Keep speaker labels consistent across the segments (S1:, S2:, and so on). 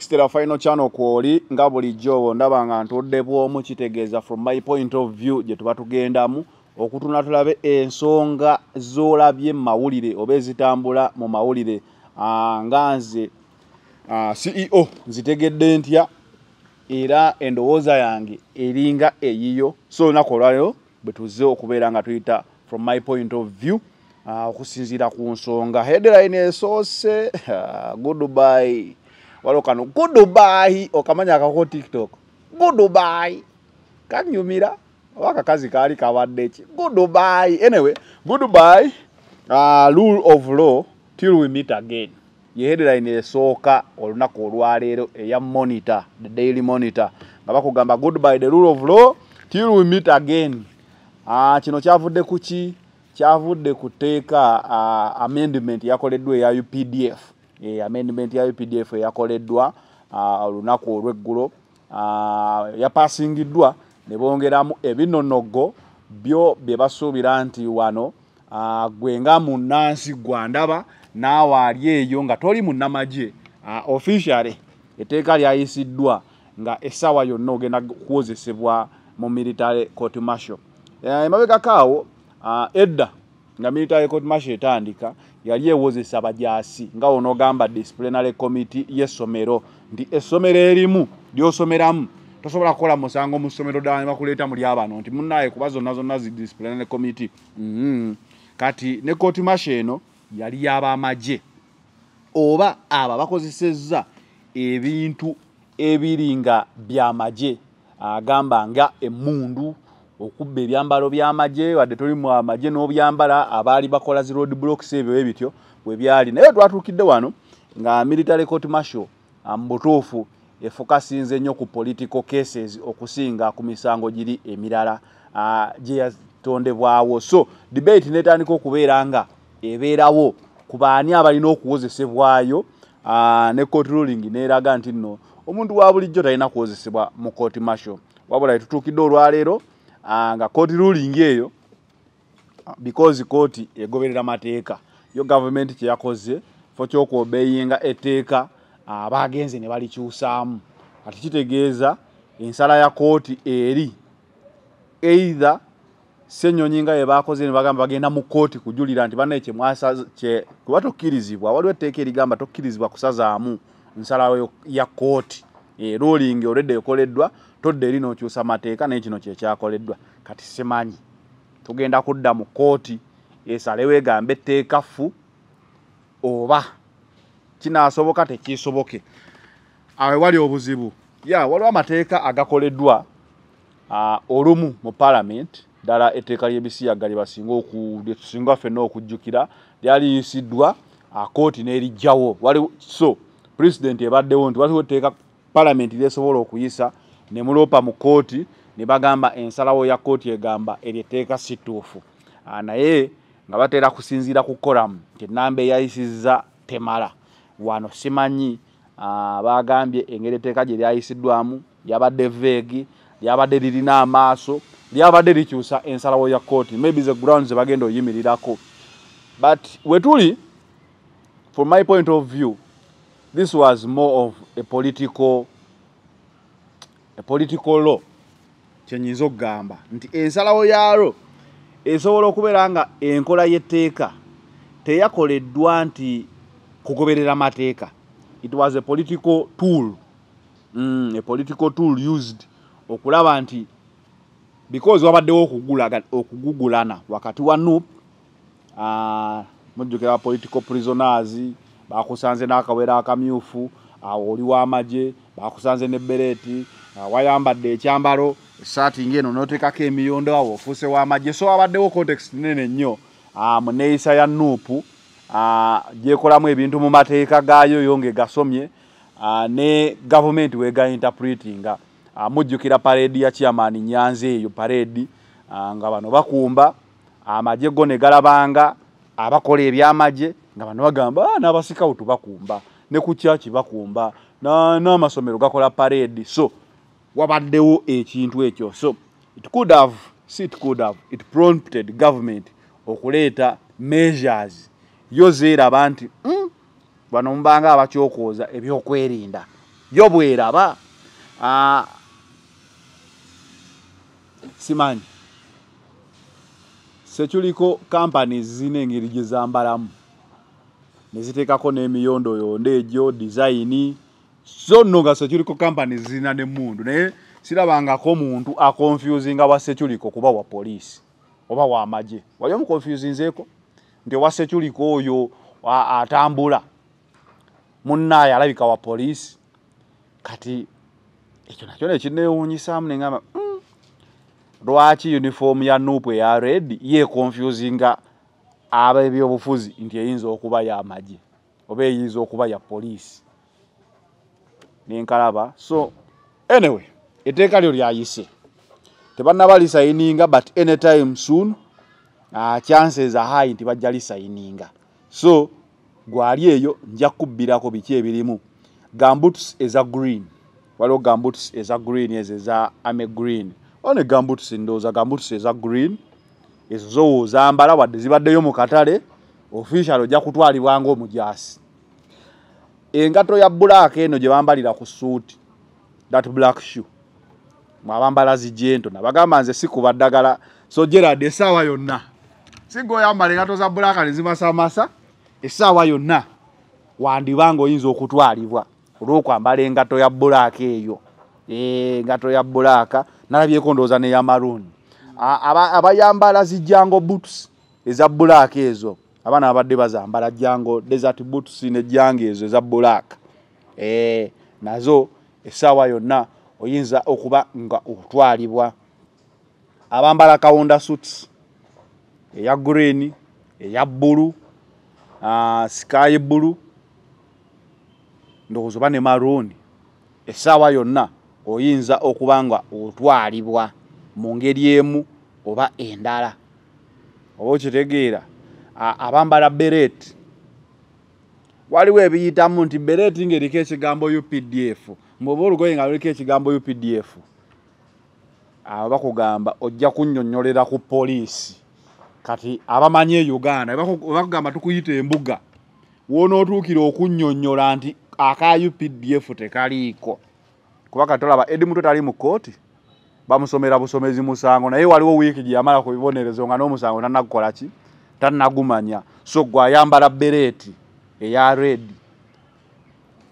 S1: Stella Final Channel kwoli nga bulijjo ndaba nga ntuddepo kitegeeza from my point of view je tuba tugendamu okutuna tulabe ensonga zolabye mawulire oba ezitambula mu mawulire nganze CEO nzitegedde ntya era endowooza yange eringa eyiyo so nakolwayo betuze okubeera nga tuyita from my point of view okusinziira ku nsonga headline esoose goodbye walokano goodbye okamanya akako TikTok goodbye kanyumira waka kazi kali kabadde ki goodbye anyway goodbye rule of law till we meet again ye headline esooka olunaku olwaleero eya Monitor the Daily Monitor nga bakugamba goodbye the rule of law till we meet again kino kyavudde kuki kyavudde kuteeka amendment yakoleddwa ya UPDF amendment ya UPDF yakoleddwa olunaku olweggulo yapasingiddwa ne bongeramu ebinonogo byo bye basuubira nti wano gwenga munnansi gwandaba naawe ali eyo nga toli munnamagye officially etteeka lyayisiddwa nga essaawa yonna ogenda kuwozesebwa mu military court martial emabega kaawo edda nga military court martial etandika yali ewozesa abajaasi nga onogamba disciplinary committee y'essomero nti essomero erimu lyosomeramu tosobola kukola musango mu ssomero ddala ne bakuleeta muli abano nti munnaye kuba zonna zi disciplinary committee kati ne court martial eno yali y'abamagye oba aba bakozesezza ebintu ebiringa byamagye agamba nga emmundu okubba ebyambalo by'amagye wadde toli mu amagye n'obyambala abaali bakola zi road blocks ebyo ebityo bwe byali naye twatuukidde wano nga military court martial mbutuufu efokasinze nnyo ku political cases okusinga ku misango giri emirala gye yatondebwawo so debate netandika okubeera nga ebeerawo ku baani abalina okuwozesebwayo ne court ruling neeraga nti nno omuntu wa bulijjo talina kuwozesebwa mu court martial wabula tutuukidde olwaleero nga court ruling eyo because court egoberera mateeka yo government kye yakoze fo ky'okwobeyinga etteeka abagenze ne balikyusaamu kati kitegeeza ensala ya court eri either Ssenyonyi nga ye bakoze ne bagamba bagenda mu court kujulira nti banne kye mwasaza kye kuba tokkirizibwa waliwo etteeka erigamba tokkirizibwa kusazaamu nsala ya court ruling already ekoleddwa todde eri n'okyusa mateeka naye kino kye kyakoleddwa kati simanyi tugenda kudda mu kooti esalewo egambe etteeka ffu oba kinaasoboka tekiisoboke awe wali obuzibu waliwo amateeka agakoleddwa olumu mu parliament ddala etteeka ly'ebisiyaga lye tusinga ffenna okujjukira lyali liyisiddwa kooti n'erijjawo so president ebaddewo nti waliwo etteeka parliament lyesobola okuyisa ne mulopa mu kooti ne bagamba ensalawo ya kooti egamba eryetteeka situufu naye nga batera kusinziira ku koramu nti ennamba eyayisizza temala wano simanyi bagambye engeri etteeka gye lyayisiddwamu lyabadde veegi lyabadde lirina amaaso lyabadde likyusa ensalawo ya kooti maybe the grounds bagenda oyimirirako but wetuli from my point of view this was more of a political law kyenyinza okugamba nti ensalawo yalo esobola okubeera nga enkola y'etteeka teyakoleddwa nti kugoberera mateeka it was a political tool used okulaba nti because wabaddewo okugugulana wakati wa NUP mujjukira political prisoners bakusanze n'akawera akamyufu oli w'amagye bakusanze ne bereti wayambadde ekyambalo esaati ngeno n'oteekako emiyondo awo ofuuse w'amagye so wabaddewo context nene nnyo mu neeyisa ya NUP gyekolamu ebintu mu mateeka gaayo yo ng'egasomye ne gavumenti weega interpretinga mujjukira parade ya chairman Nyanzi eyo parade nga bano bakumba amagye go ne galabanga abakola ebyamagye nga bano bagamba n'abasikawutu bakumba ne ku church bakumba n'amasomero gakola parade so wabaddewo ekintu ekyo so it prompted government okuleeta measures yo zeeraba nti bano mbanga abakyokooza ebyokwerinda yo bweraba simanyi sechuliko companies zine ngeri gizambalamu neziteekako n'emiyondo yonde egyo design so nonga sechuliko companies zina ne mundu naye sirabangako muntu aconfusinga wa sechuliko kuba wa police oba wa maje wali mu confusinzeko nti wa sechuliko oyo atambula munnaye alabika wa police kati ekyo nakyo nekinewuunyisamu nengamba lwaki uniform ya Nuupu ya red ye confusinga ab'ebyobufuzi nti eyinza okuba ya maje oba eyinza okuba ya police nenkalaba so anyway etteeka lyo lyayise tebannaba lisayininga but anytime soon chances are high nti bajja lisayininga so gwali eyo nja kubbirako biki ebirimu gumboots eza green waliwo gumboots eza green eza ame green one gumboots ndoza gumboots eza green ezo zo zambala wadde zibaddeyo mu katale official ojja kutwalibwa ng'omujasi engato ya black eno gye bambalira ku suit that black shoe mwabambala zijento nabagamba nze sikuba ddagala so Gerard esaawa yonna sigo yambala engato za black nezimasamasa esaawa yonna wandibanga oyinza okutwalibwa olw'okwambala engato ya black eyo engato ya black nalabyeko ndowooza ne ya maroon abayambala zijango boots eza black ezo abana abadde bazambala jango desert boots ne jango ezo eza black nazo esaawa yonna oyinza okuba nga otwalibwa abambala kawunda suits eya green eya blue sky blue ndowooza oba ne maroon esaawa yonna oyinza okuba nga otwalibwa mu ngeri emu oba endala oba okitegeera abambala beret waliwo ebiyitamu nti beret ng'eriko ekigambo UPDF mwoba olugoye nga luliko ekigambo UPDF bakugamba ojja kunnyonnyolera ku poliisi kati abamanyi e Uganda bakugamba tukuyita embuga wonootuukira okunnyonnyola nti aka UPDF tekaliiko kuba katolaba Edi Muto tali mu kooti bamusomera busomezi musango naye waliwo wiiki gye yamala ku bibonerezo nga n'omusango tannagukola ki tannagumanya so gwayambala bereti eya red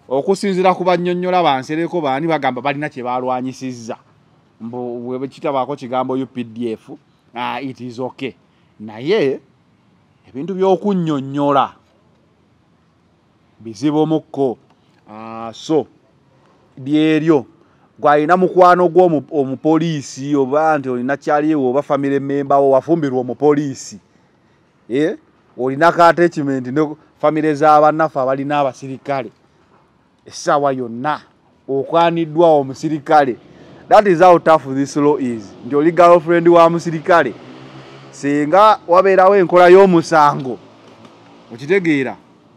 S1: okusinzira ku bannyonnyola bansereko baani bagamba balina kye balwanyisizza bwe kitabaako kigambo UPDF it is okay naye ebintu by'okunnyonnyola bizibu omukko so byeryo gwalina mukwano gw'omupoliisi oba nti olina kyaliwo oba family member wo wafumbirwa omupoliisi olina ka attachment ne family z'abannaffe abalina abasirikale essaawa yonna okwaniddwa omusirikale that is how tough this law is nti oli girlfriend wa musirikale singa wabeerawo enkola y'omusango okitegeera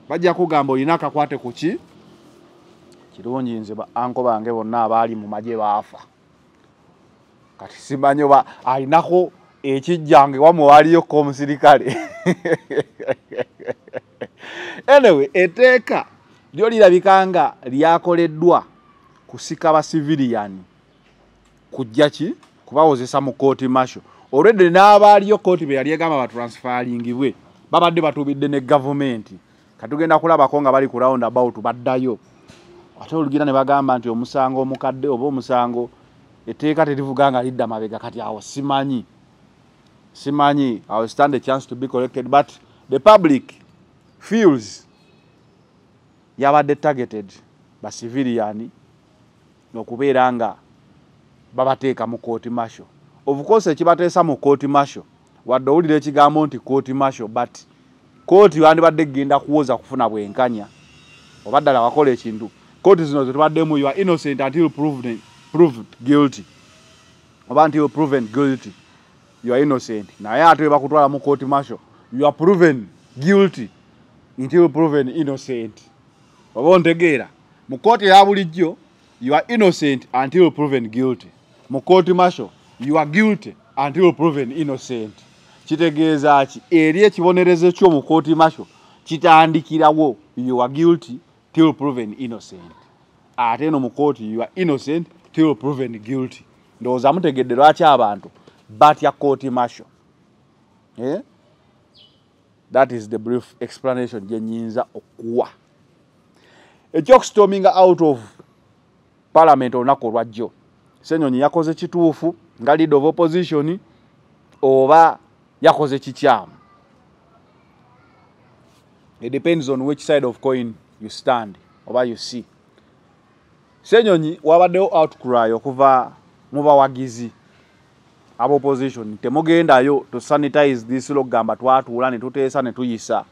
S1: bajja kugamba olina akakwate ku ki kirungi nze anko bange bonna abaali mu magye baafa kati simanyi oba alinako ekijjange wamwe waliyo k'omusirikale anyway etteeka lyo lirabika nga lyakoleddwa kusika ba civilian kujja ki kubawozesa mu kooti masho already n'abaaliyo kooti be yali egamba batransferingibwe babadde batubidde ne gavumenti katugenda kulabako nga bali ku round about baddayo ate olugira ne bagamba nti omusango omukadde oba omusango etteeka terivuga nga lidda mabega kati awo simanyi I will stand a chance to be corrected but the public feels yabadde targeted ba civilian n'okubeera nga babateeka mu court martial of course ekibateesa mu court martial wadde owulira ekigambo nti court martial but court wandibadde genda kuwoza kufuna bwenkanya oba ddala wakola ekintu court zino zetubaddemu you are innocent until proved guilty oba until proven guilty you are innocent naye ate bakutwala mu court martial you are proven guilty until proven innocent oba ontegeera mu court ya bulijjo you are innocent until proven guilty mu court martial you are guilty until proven innocent kitegeeza ki eri ekibonerezo kyo mu court martial kitandikirawo you are guilty till proven innocent ate eno mu court you are innocent till proven guilty. Ndowooza mutegedde lwaki abantu batya court martial. That is the brief explanation gye nnyinza okuwa. Storming out of parliament olunaku olwajjo. Ssenyonyi yakoze kituufu nga leader of opposition oba yakoze kikyamu. It depends on which side of coin you stand oba you see. Ssenyonyi wabaddewo outcry okuva mu bawagizi aba opposition temugendayo to sanitize this logamba twatuula ne tuteesa ne tuyisa.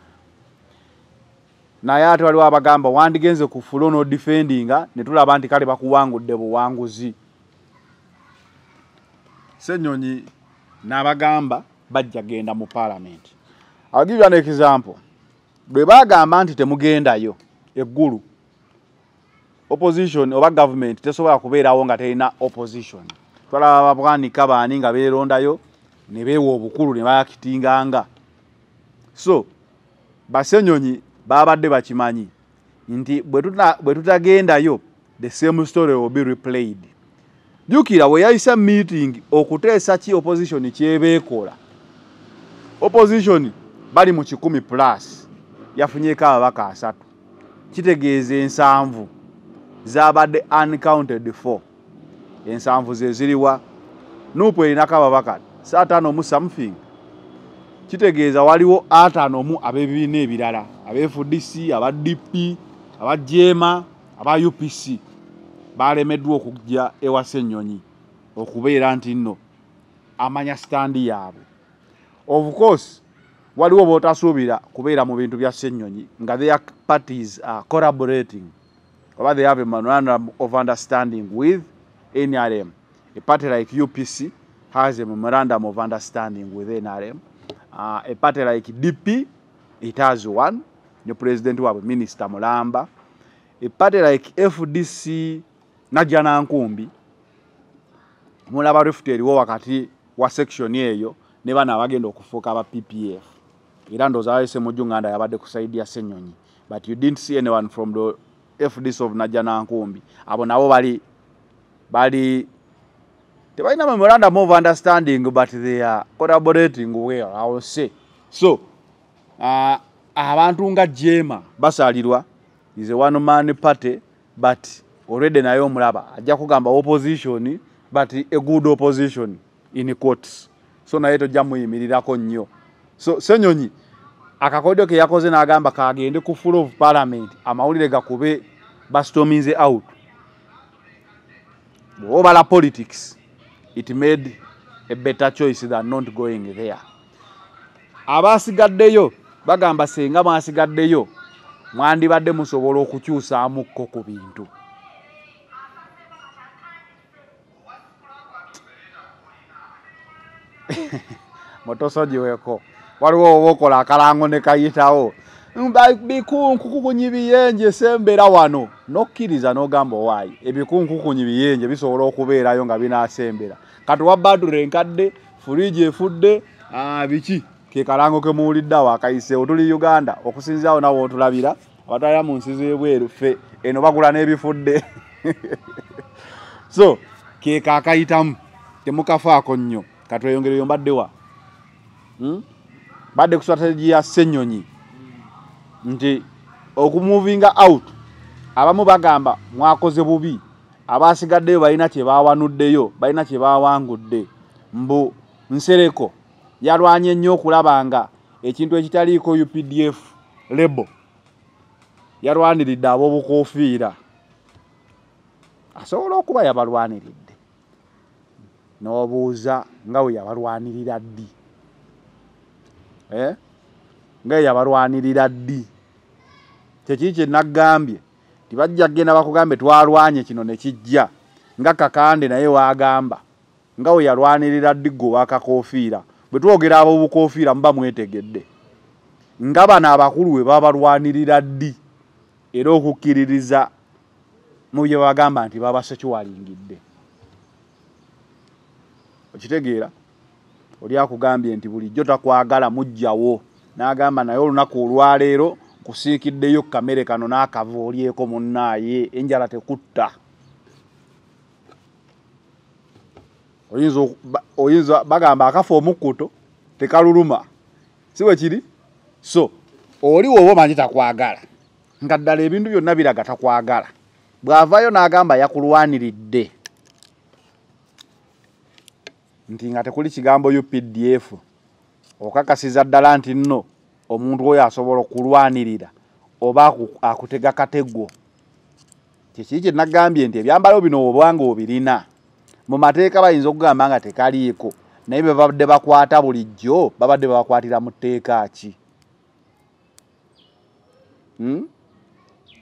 S1: Naye ate waliwo abagamba wandigenze ku fulo no defendinga ne tulaba nti kale bakuwangudde buwanguzi. Ssenyonyi n'abagamba bajja genda mu parliament. I'll give you an example. Bwe bagamba nti temugendayo eggulu, opposition oba government tesobola kubeerawo nga terina opposition. Twalaba ababwanika baani nga beerondayo ne beewa obukulu ne bayakitinganga. So Bassenyonyi babadde bakimanyi nti bwe tutagendayo the same story will be replayed. Jukira we yayisa meeting okuteesa ki opposition kyebeekola. Opposition bali mu 100 plus yafunyeko ababaka 3. Kitegeeza ensanvu zabadde uncounted for. Ensanvu ze ziriwa nupo erinako ababaka 5 mu something. Kitegeeza waliwo 5 mu abebibiina ebirala, FDC, aba DP, aba Jema, aba UPC balemeddwa okujja ewa Ssenyonyi okubeera nti nno amanya standi yaabwe. Of course waliwo bootasuubira kubeera mu bintu bya Ssenyonyi nga their parties are collaborating oba they have a memorandum of understanding with NRM. A party like UPC has a memorandum of understanding with NRM. A party like DP, it has one. The president wabwe Minister Mulamba. A party like FDC Najana Nkumbi. Mulaba rift eriwo wakati wa section eyo ne bana abagenda okufuuka aba PPF. Era ndowooza bayise mu Uganda yabadde kusaidia Ssenyonyi. But you didn't see anyone from the FDC of Najana Nkumbi. Abo nabo bali tebalina memorandum of understanding, but they are collaborating well, I will say. So abantu nga Jema basalirwa is a one man party, but already nayo mulaba ajja kugamba opposition, but a good opposition in courts. So naye tojja muyimirirako nnyo. So Ssenyonyi akakodyo ke yakoze n'agamba kagende ku full of parliament amawulire gakube bastorminze out. Over politics, it made a better choice than not going there. Abasigaddeyo bagamba senga mwasigaddeyo mwandibadde musobola okukyusaamuko ku bintu. Motosoji weko waliwo obokola akalango ne kayitawo bikunkukunyi biyenje sembera wano nokkiriza n'ogamba waayi ebikunkukunyi biyenje bisobola okubeerayo nga binasembera kati wabadure enkadde fridge efudde biki ke kalango ke muwuliddawo akayiseewo tuli Uganda okusinzaawo nawo otulabira abatwalira mu nsi z'ebweru ffe eno bagula n'ebifudde. So ke kakayitamu temukafaako nnyo katweyongereyo mbaddewa badde ku strategy ya Ssenyonyi nti okumuvinga out abamu bagamba mwakoze bubi abasigaddeyo balina kye bawanuddeyo balina kye bawangudde mbu Nsereko yalwanye nnyo okulabanga ekintu ekitaliiko UPDF label yalwaniridde ab'obukofiira asobola okuba yabalwaniridde n'obuuza nga we yabalwanirira ddi nga yabalwanirira ddi tekiri kye nagambye tibajja genda bakugambe twalwanye kino ne kijja nga Kakande naye waagamba nga we yalwanirira ddi gwe wakakofiira bwe twogera ab'obukofiira muba mwetegedde nga bano abakulu we babalwanirira ddi era okukkiririza mu bye bagamba nti babasekiwalingidde. Okitegeera oli akugambye nti bulijjo takwagala mujjawo n'agamba naye olunaku olwaleero akusiikiddeyo kamere kano n'akava olyeko munnaaye enjala tekutta. Oyinza bagamba akafa omukkuto tekaluluma, si bwe kiri? So oli woba omanyi takwagala nga ddala ebintu byonna biraga takwagala, bw'avaayo n'agamba yakulwaniridde nti nga tekuli kigambo UPDF, okakasiza ddala nti nno omuntu oyo asobola okulwanirira oba akutega kateggo. Kiki kye nagambye nti ebyambalo bino obwanga obirina mu mateeka bayinza okugamba nga tekaliiko, naye bye babadde bakwata bulijjo babadde babakwatira mu tteeka ki?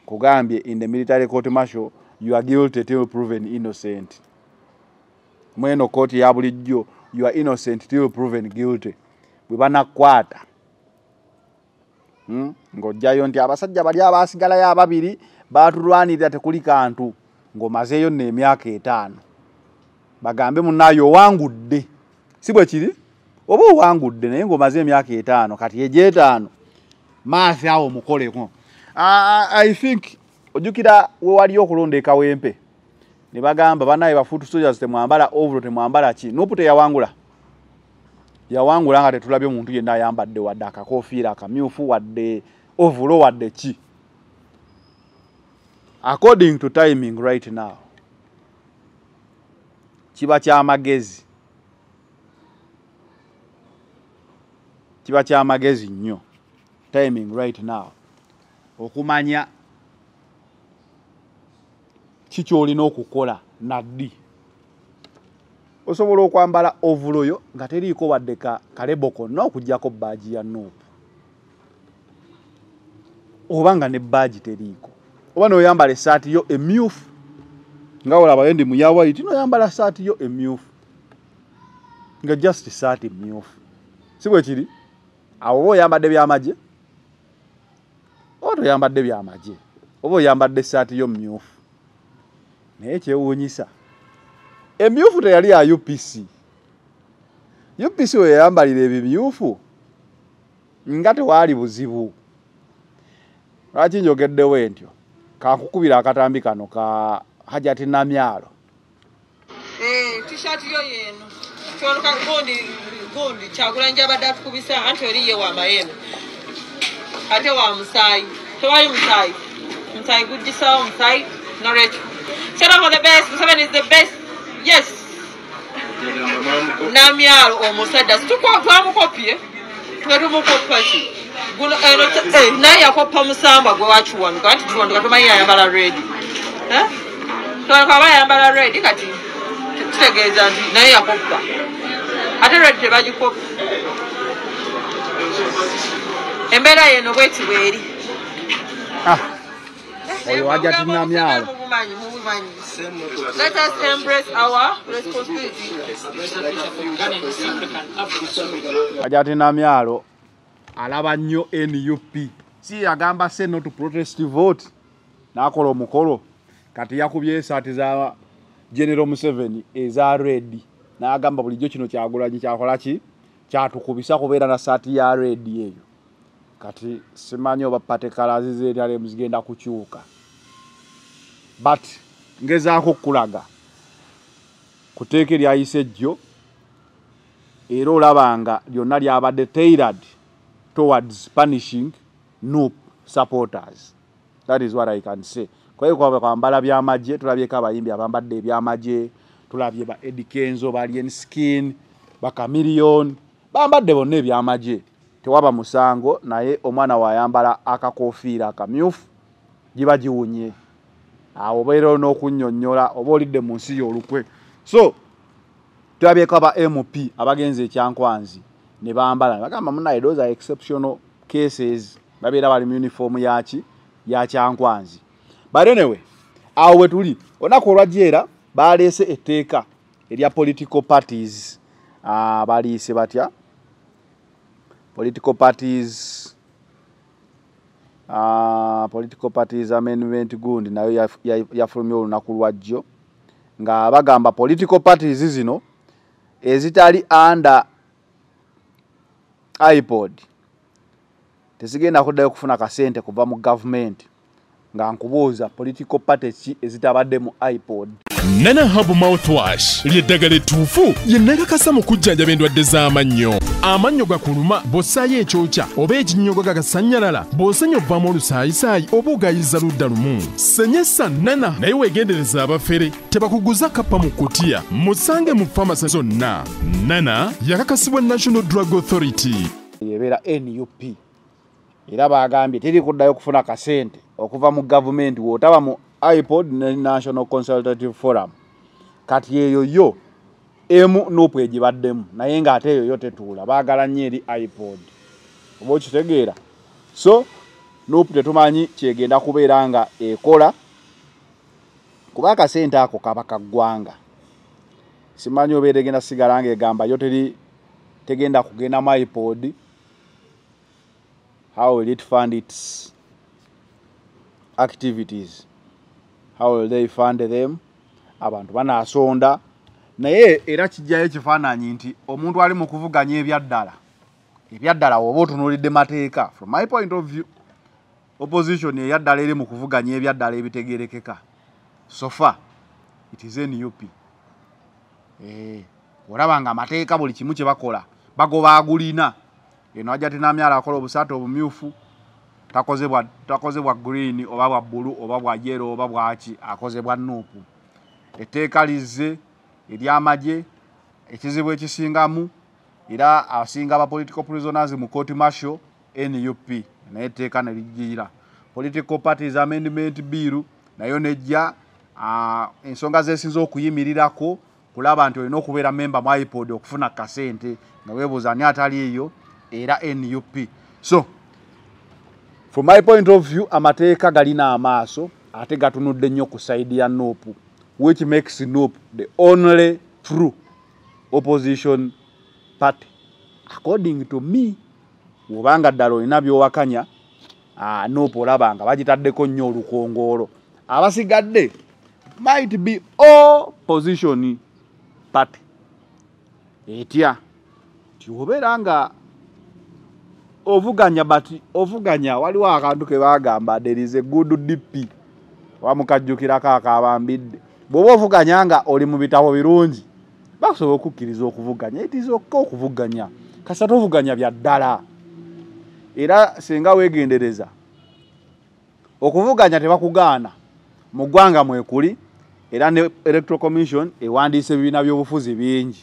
S1: Kugambye in the military court martial you are guilty till proven innocent. Mweno koti ya bulijjo you are innocent till proven guilty. Bwe banakwata ng'ojjayo nti abasajja bali abasigalayo ababiri baatulwanirira tekuli kantu, ng'omazeeyo nno emyaka 5 bagambe munnaayo owangudde, si bwe kiri? Oba owangudde naye ng'omaze emyaka 5 kati egy'etaano maafi awo mukoleko. I think ojjukira we waliyo okulonda ekawempe ne bagamba banaye bafuutu soldiers temwambala overall temwambala ki? Nuupu teyawangula, yawangula nga tetulabye omuntu yenna ayambadde wadde akakofiira akamyufu wadde overall wadde ki. According to timing right now kiba kyamagezi, kiba kyamagezi nnyo timing right now okumanya kiki olina okukola naddi. Osobola okwambala ovuloyo nga teriiko wadde kalebo konna okugyako baaji ya Nuupu, oba nga ne baaji teriiko, oba n'oyambala essaati yo emyufu nga olabayo ndi muya white n'oyambala saati yo emyufu nga just saati myufu, si bwe kiri? Awo oba oyambadde byamagye oba toyambadde byamagye, oba oyambadde essaati yo myufu. Naye kyewuunyisa emyufu teyali ya UPC. UPC we yayambalira ebimyufu nga tewaali buzibu. Lwaki njogeddewo entyo? Kankukubira akatambi kano ka Hajati Namyalo.
S2: T-shirt yo yeno kyoluka gundi Kyagulanyi abadde atukubisa anti oli ye wa mayembe ate wa musaayi, tewali musaayi, musaayi gujjisawo musaayi norekyo. Set up for the best. Museveni is the best. Yes. Namyalo omusajja twamukopye nga tumukopa ki guno naye yakopa musamba gwe wakiwanuka anti kiwanuka tomanyi yayambala red. Twakaba yambala red kati kitegeeza nti naye yakopa ate red tebagikopa. Embeera yeno bweti bweri.
S1: Oyo Hajati Namyalo.
S2: Let us embrace our responsibility.
S1: Hajati Namyalo alaba nnyo NUP. Si yagamba say no to protest vote. N'akola omukolo. Kati yakubye esaati za General Museveni eza red. N'agamba bulijjo kino Kyagulanyi kyakola ki? Kyatukubisa kubeera na saati ya red eyo. Kati simanyi oba pate kalazi zeetale muzigenda kukyuka. But ngezaako kulaga kuteeka eryayise jjo era olabanga lyonna lyabadde tailored towards punishing NUP supporters. That is what I can say. Kwa hiyo kwa kwambala byamagye tulabyeko abayimbi abambadde ebyamagye, tulabye ba Eddie Kenzo, ba Alien Skin, ba Chameleon bambadde bonna ebyamagye. Tewaba musango naye omwana wayambala akakofiira akamyufu giba giwunye. Awo beero n'okunnyonnyola oba olidde mu nsi y'olukwe. So tulabyeko aba MP abagenze ekyankwanzi ne bambala bagamba munaye those are exceptional cases babeera bali mu uniform yaki ya kyankwanzi. But anyway awo we tuli olunaku olwajjeera baleese etteeka erya political parties. Baliise batya political parties amendment gundi nayo yafulumye olunaku lwajjo nga bagamba political parties zino ezitali under iPod tezigenda kuddayo kufuna kasente kuva mu government nga nkubuuza political party ki ezitabadde mu iPod.
S3: Nana Hub Mouthwash lyeddagala ettuufu yennagakasa mu kujjanjaba endwadde z'amannyo. Amannyo gakuluma bw'ossaayo ekyokya oba ekinnyogo gagasanyalala bw'osenya ovaamu olusaayisaayi oba ogayiza ludda lumu. Senyesa Nana naye weegendereza abafere tebakuguza kappa mu kutiya. Musange mu famasi zonna. Nana yakakasibwa National Drug Authority.
S1: Yebeera NUP. Era bagambye teri kuddayo kufuna kasente okuva mu government wotaba mu iPod ne National Consultative Forum. Kati eyo yo emu nupu egibaddemu naye nga ate eyo yo tetuula baagala nnyo eri iPod. Oba okitegeera. So nupu tetumanyi kyegenda kubeera nga ekola kuba akasente ako kaba kaggwanga. Simanyi obeera egenda sigala nga egamba yo tegenda kugenda mu iPod. How will it fund its activities? How will they fund them? Abantu banasonda naye era kijjayo ekifaananyi nti omuntu ali mu kuvuganya ebyaddala oba otunuulidde mateeka from my point of view opposition eyaddala eri mu kuvuganya ebyaddala ebitegerekeka so far it is NUP. Olaba nga amateeka buli kimu kye bakola bagoba agulina. Eno ajja tinamyala akola obusaato obumyufu takozebwa green oba bwa blue oba bwa yellow oba bwaki akozebwa nupu. Etteeka lizze ery'amagye ekizibu ekisingamu era asinga aba political prisoners mu court martial NUP naye etteeka ne lijjira. Political Parties Amendment Bill nayo nejja ensonga zesinza okuyimirirako kulaba nti olina okubeera member mu iPod okufuna kasente nga weebuuza ani atali eyo era NUP. So from my point of view amateeka galina amaaso ate gatunudde nnyo ku side ya NUP, which makes NUP the only true opposition party according to me. Wobanga ddala olina byowakanya NUP olabanga bagitaddeko nnyo olukongoolo. Abasigadde might be opposition party etya tiobeera nga ovuganya bati ovuganya waliwo akantu ke bagamba there is a good DP wamukajjukirako akabambidde. Bw'oba ovuganya nga oli mu bitabo birungi basobola okukkiriza okuvuganya. It is okay okuvuganya kasita ovuganya bya ddala era singa weegendereza okuvuganya tebakugaana mu ggwanga mwekuli era ne Electoral Commission ewandiise ebibiina by'obufuzi bingi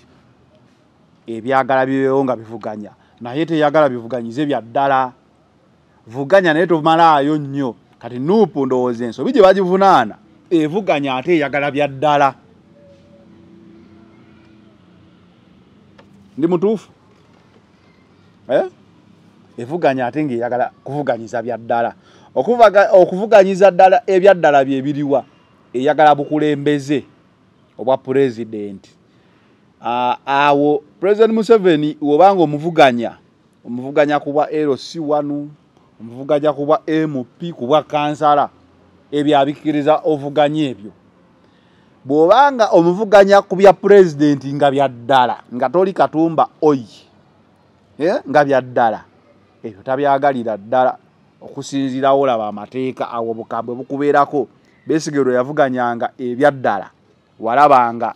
S1: ebyagala bibeewo nga bivuganya naye teyagala bivuganyize bya ddala. Vuganya naye tomalaayo nnyo. Kati NUP ndowooza ensobi gye bagivunaana evuganya ate eyagala bya ddala. Ndi mutuufu? Evuganya ate ng'eyagala kuvuganyiza bya ddala. Okuvuganyiza ddala ebya ddala bye biriwa eyagala bukulembeze obwa president. Awo President Museveni wobanga omuvuganya kuba LC1 omuvuganya kuba MP kuba kansala ebyo abikiriza ovuganya ebyo. Bwobanga omuvuganya kubya president nga bya ddala nga toli katumba oyi nga bya ddala ebyo tabyagalira ddala okusinzirawo olaba amateeka awo bukabwe bukubeerako. Besigero yavuganyanga ebya ddala walabanga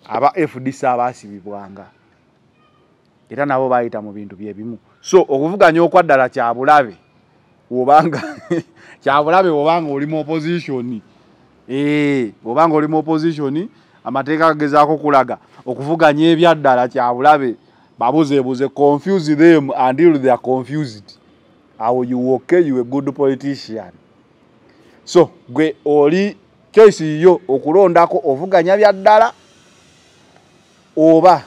S1: aba FDC abasibibwanga era nabo bayita mu bintu bye bimu. So okuvuganya okwaddala kya bulabe wobanga kya bulabe wobanga oli mu opposition. Wobanga oli mu opposition amateeka agezaako kulaga okuvuganya ebyaddala kya bulabe babuzeebuze confuse them until they are confused. Awo you okay, you a good politician. So gwe oli choice yo okulondako ovuganya byaddala oba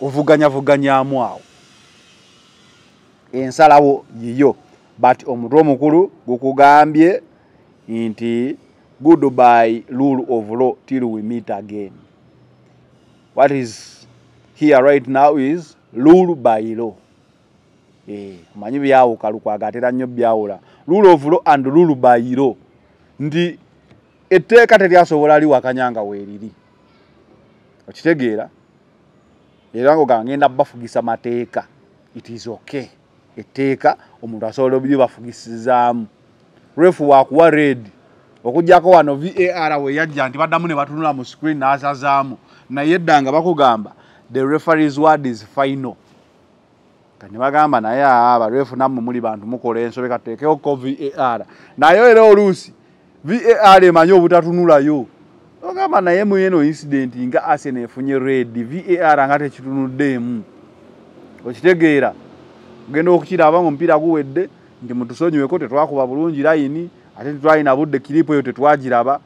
S1: ovuganya awo ensalawo yiyo. But omutwe omukulu gukugambye nti goodbye rule of law till we meet again. What is here right now is rule by law. Manyi byawuka lukwagatera nnyo byawula rule of law and rule by law. Ndi etteeka teryasobola liwakanyanga weeriri okitegeera era ngo gangenda bafugisa mateeka. It is okay. etteeka omuntu asobola obyebafugisizzaamu refu waakuwa red okujjako wano VAR we yajja nti baddamu ne batunula mu screen n'asazaamu naye eddanga bakugamba the referee's word is final kati bagamba naye abarefu nammwe muli bantu mukola ensobe kateekeko VAR naye era oluusi VAR emanyi obutatunulayo ogamba naye mu eno incident nga Arsenal efunye red VAR nga tekitunuddeemu okitegeera ogenda okukiraba mu mupiira guwedde nti mutusonyiweko tetwakuba bulungi layini ate tetwalina budde kiripo eyo tetwagiraba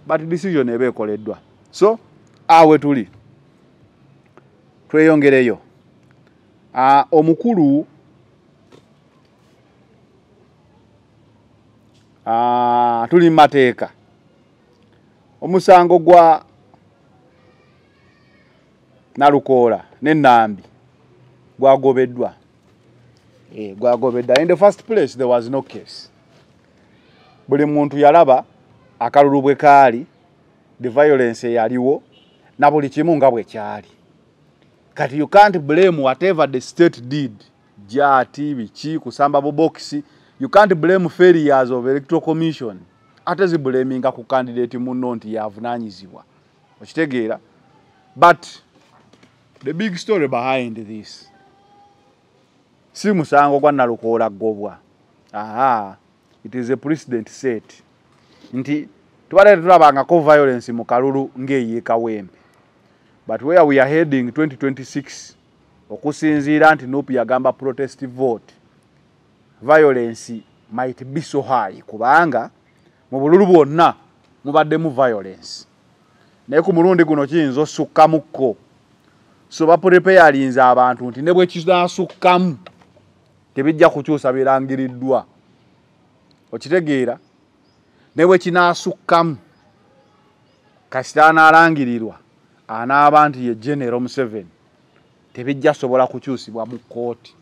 S1: but decision eba ekoleddwa so awe tuli tweyongereyo omukulu tuli mateeka omusango gwa Nalukoola ne Nambi gwagobeddwa gwagobedda in the first place there was no case buli muntu yalaba akalulu bwe kaali the violence yaliwo na buli kimu nga bwe kyali kati you can't blame whatever the state did jati bichi kusamba boboxi you can't blame failures of electoral commission ate zi blaminga ku candidate munno nti yavunanyizibwa okitegeera but the big story behind this si musango gwa Nalukoola gobwa it is a precedent set nti twale tulabangako violence mu kalulu ng'eyiika wembe but where we are heading 2026 okusinziira nti Nuupu yagamba protest vote violence might be so high kubanga mu bululu bwonna mubaddemu violence naye ku mulundi guno kiyinza osukkamukko so bapreparinze abantu nti ne bwe kinaasukkamu tebijja kukyusa birangiriddwa okitegeera ne bwe kinaasukkamu kasita anaalangirirwa anaaba nti ye General Museveni tebijja sobola kukyusibwa mu kooti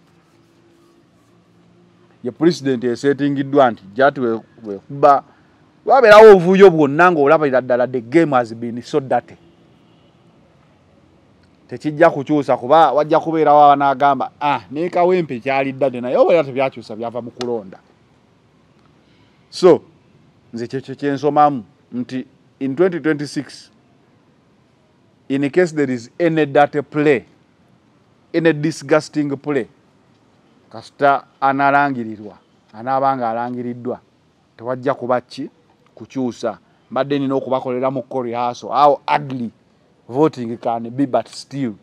S1: ye president esetingiddwa nti jati wekuba wabeerawo obuvuyo bwonna ng'olabira ddala the game has been so dirty tekijja kukyusa kuba wajja kubeerawo abanagamba ne Kawempe kyali ddade naye oba tebyakyusa byava mu kulonda so nze kyekyo kyensomamu nti in 2026 in case there is any dirty play any disgusting play kasita analangirirwa anaabanga alangiriddwa tewajja kuba kukyusa mbadde nina okubakolera mu rehearsal how ugly voting can be but still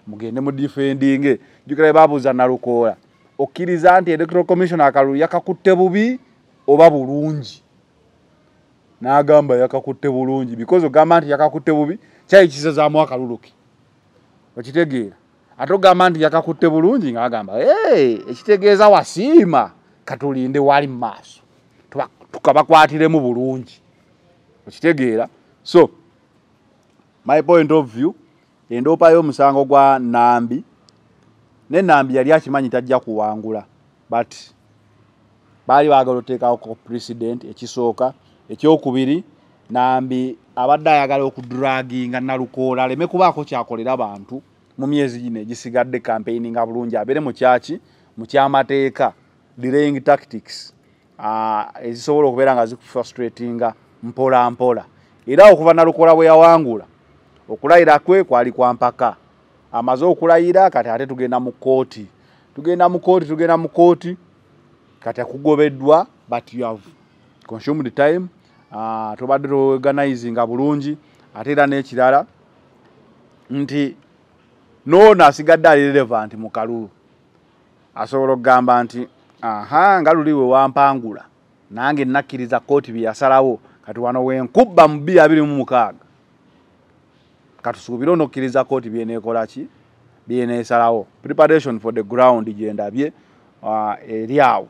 S1: mugende mu defending jukira babuza Nalukoola okkiriza nti electoral commission akalulu yakakutte bubi oba bulungi n'agamba yakakutte bulungi because ogamba nti yakakutte bubi kyali kisazaamu akaluluki okitegeera ate ogamba nti yakakutte bulungi ng'agamba ekitegeeza wasiima katulinde wali mu maaso tukabakwatiremu bulungi okitegeera so my point of view endoopa y'omusango gwa Nambi ne Nambi yali akimanyi tajja kuwangula but baali baagala oteekawo ko president ekisooka ekyokubiri Nambi abadde ayagala okudraginga Nalukoola aleme kubaako kyakolera abantu mu myezi gino egisigadde campaigning nga bulungi abeere mu kyaki mu kyamateeka delaying tactics ezisobola okubeera nga zikufrustratinga mpola mpola era okuva Nalukoola bwe yawangula okulayira kwe kwali kwa mpaka amaze okulayira kati ate tugenda mu kooti kati akugobeddwa but you have consumed time tobadde organizing bulungi ate era n'ekirala nti noona asigadde ali relevant mu kalulu asobola okugamba nti nga luliwe wampangula nange nakkiriza kooti bye yasalawo kati wano wenkubba mu 226 katusuubire onokkiriza kooti byeneekola ki byeneesalawo preparation for the ground gyendabye eri awo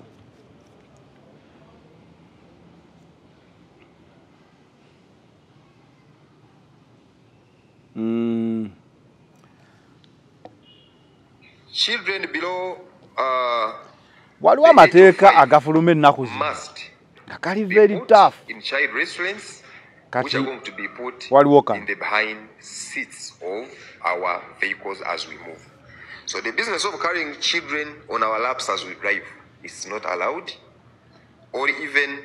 S4: Children below
S1: waliwo amateeka agafuluma ennaku zino nga kali very tough
S4: in child restraints which are going to be put
S1: waliwo
S4: in the behind seats of our vehicles as we move. So the business of carrying children on our laps as we drive is not allowed, or even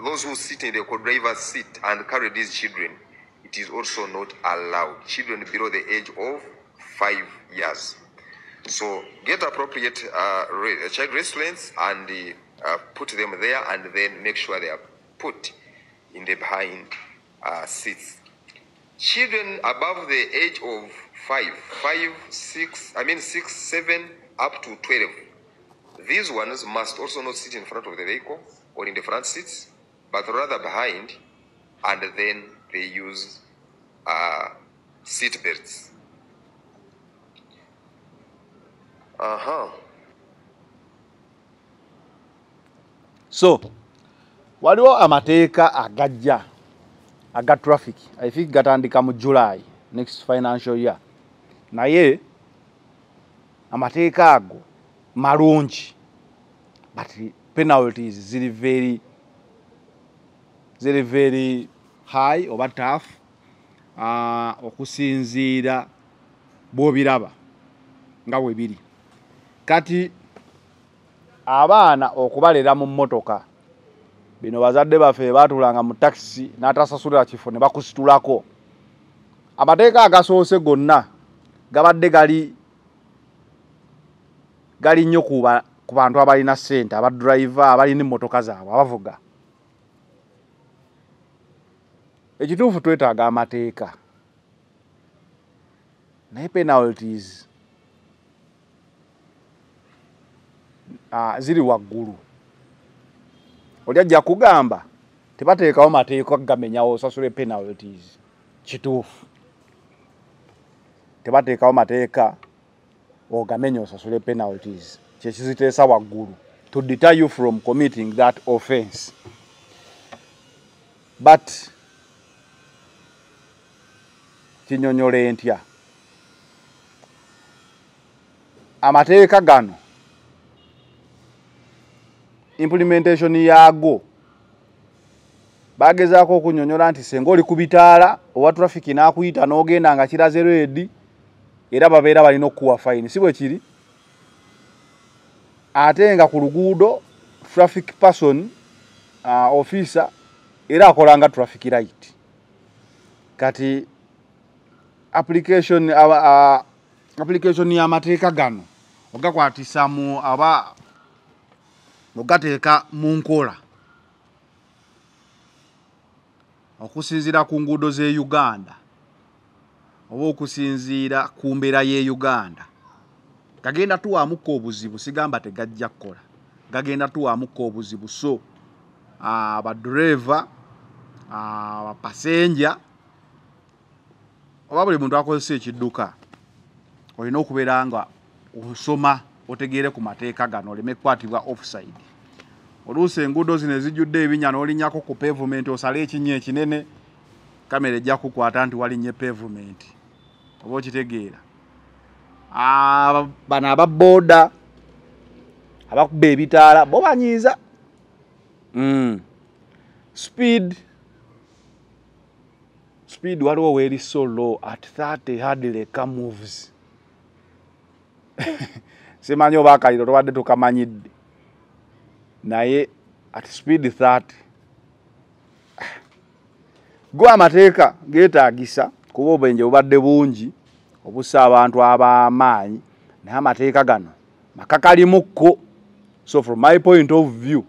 S4: those who sit in the co-driver's seat and carry these children, it is also not allowed. Children below the age of 5 years. So get appropriate child restraints and put them there, and then make sure they are put in the behind seats. Children above the age of 6, 7 up to 12. These ones must also not sit in front of the vehicle or in the front seats, but rather behind, and then they use seat belts.
S1: So, waliwo amateeka agajja aga traffic. I think gatandika mu July next financial year. Naye amateeka ago malungi, but penalties ziri very high oba tough okusinziira bw'obiraba nga bwe biri. Kati abaana okubalera mu mmotoka, bino bazadde baffe baatulanga mu taxi n'atasasulira kifo ne bakusitulako. Amateeka agasoose gonna gabadde gali nnyo ku bantu abalina ssente, abadriver abalina emmotoka zaabwe abavuga. Ekituufu twetaaga amateeka, naye penalties ziri waggulu. Oli ajja kugamba tebateekawo mateeka gamenyawo osasule penalties. Kituufu tebateekawo mateeka ogamenya osasule penalties. Kyekiziteesa waggulu to deter you from committing that offense. But kinyonyole ntya amateeka gano, implementation yago bagezaako okunyonyola nti senga oli ku bitaala owa traffic n'akuyita n'ogenda nga kiraze red, era babeera balina okuwa fine. Si bwe kiri? Ate nga ku luguudo traffic person officer era akolanga traffic light. Kati application y'amateeka gano ogakwatisa mu aba ogateeka mu nkola okusinziira ku nguudo z'e Uganda oba okusinziira ku mbeera y'e Uganda, gagenda tuwaamuko obuzibu. Sigamba tegajja kukola, gagenda tuwaamuko obuzibu. So abadriver, abapasenja oba buli muntu akozesa ekidduka olina okubeera nga osoma otegeere ku mateeka gano, oleme kukwatibwa offside. Oluusi enguudo zino ezijjudde ebinya n'olinyako ku pavement osale ekinnya ekinene, kamera ejja kukwata nti walinnye pavement. Oba okitegeera. Bano ababooda abakuba ebitaala bo banyiiza. Speed waliwo weri so low at 30 hardly car moves. Simanyi oba akaliro tobadde tukamanyidde, naye at speed 30 go amateeka geetaagisa kuba obubenje bubadde bungi obussa abantu ab'amaanyi, naye amateeka gano makakalimukko. So from my point of view,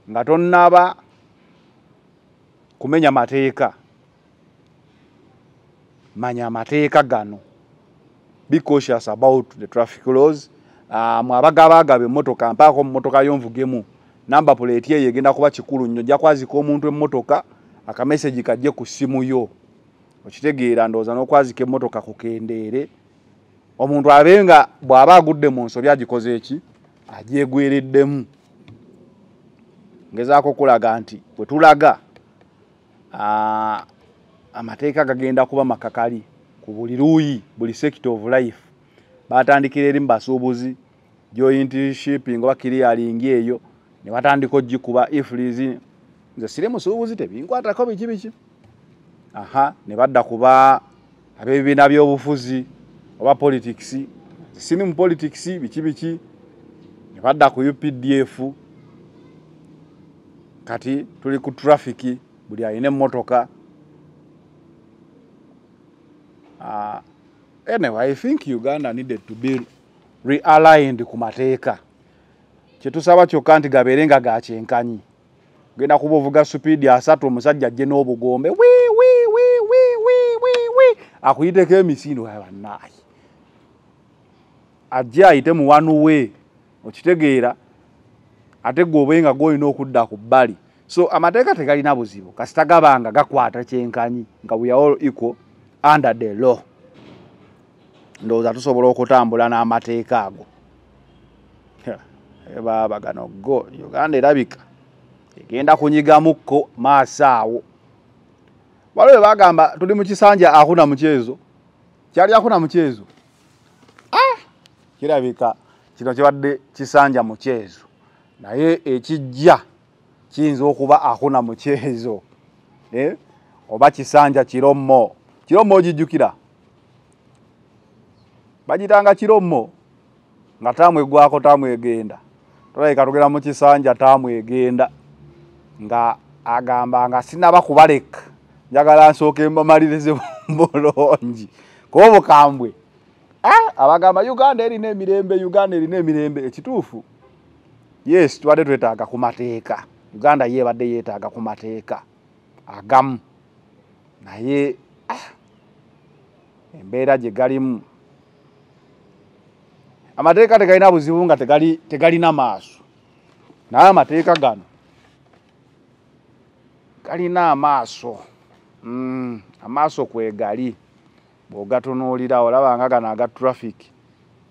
S1: nga tonnaba kumenya mateeka, manya amateeka gano. Be cautious about the traffic laws. Mwabagabagaba emmotoka, mpaako mu mmotoka y'onvugemu, number plate ye egenda kuba kikulu nnyo, ojja kwazika omuntu emmotoka akamesegi kajje ku ssimu yo. Okitegeera, ndowooza n'okwazika emmotoka kukendeere. Omuntu abenga bw'aba agudde mu nsobi agikoze eki? Agyegwereddemu. Ngezaako kulaga nti bwe tulaga amateeka gagenda kuba makakali ku buli luuyi, buli sector of life. Batandikira eri mu basuubuzi, joint shipping oba clearing eyo, ne batandika ogikuba iflizi. Nze sire musuubuzi tebinkwatako biki. Ne badda kuba ab'ebibiina by'obufuzi oba politics, sini mu politics biki ne badda ku UPDF kati tuli ku traffic buli ayine emmotoka. Anyway, I think Uganda needed to be realigned ku mateeka. Kyetusaba kyokka nti gabeerenga ga kyenkanyi. Genda kuba ovuga speed ya 3 omusajja ajje n'obugombe wi akuyiteko emisino abanaayi ajje ayite mu one way okitegeera ate gwobenga goyina okudda ku bbali. So amateeka tegalina buzibu kasita gabanga gakwata kyenkanyi nga we are all equal under the law. Ndowooza tusobola okutambula n'amateeka ago. Baba gano go Uganda erabika egenda kunyigamukko maaso awo. Waliwo bagamba tuli mu kisanja hakuna mchezo. Kyali hakuna mchezo. Kirabika kino kibadde kisanja mchezo. Naye ekijja kiyinza okuba hakuna mchezo. Oba kisanja kirommo. Kirommo gijjukira. Bagitanga kirommo nga tamwegwako tamwegenda. Toleka tugera mu kisanja tamwegenda nga agamba nga sinaba kubaleka njagala nsooke mbamalirize bulungi ko bukambwe. Abagamba Uganda erina emirembe ekituufu. Yes, twadde twetaaga ku mateeka. Uganda yebadde yeetaaga ku mateeka agamu naye embeera gye galimu amateeka tegalina buzibu nga tegalina maaso. Naye amateeka gano galina amaaso. Amaaso kwegali bw'ogatunuulira olaba nga gano aga traffic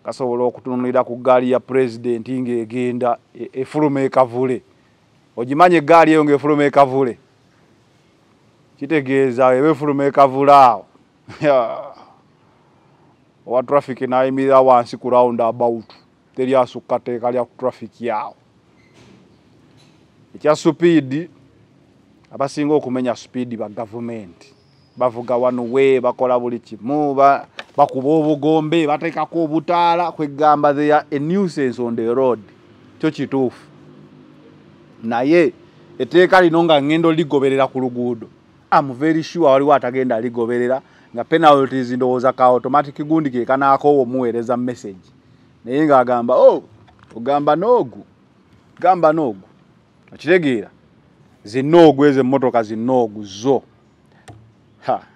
S1: gasobola okutunuulira ku ggaali ya president ng'egenda efuluma ekavule. Ogimanye eggaali eyo ng'efuluma ekavule kitegeeza eba efuluma ekavule awo owa traffic nayimirira wansi ku round about teri asukka teeka lya traffic yawo. Ekya speed abasinga okumenya speed ba government bavuga one way bakola buli kimu bakuba obugombe bateekako obutaala kwegamba they are a nuisance on the road. Kyo kituufu naye etteeka lino nga ngendo ligoberera ku luguudo I'm very sure waliwo atagenda ligoberera nga penalties ndowooza ka automatic gundi ke kanaako omuweereza message naye nga agamba ogamba noogu okitegeera zinoogu ezo emmotoka zinoogu zo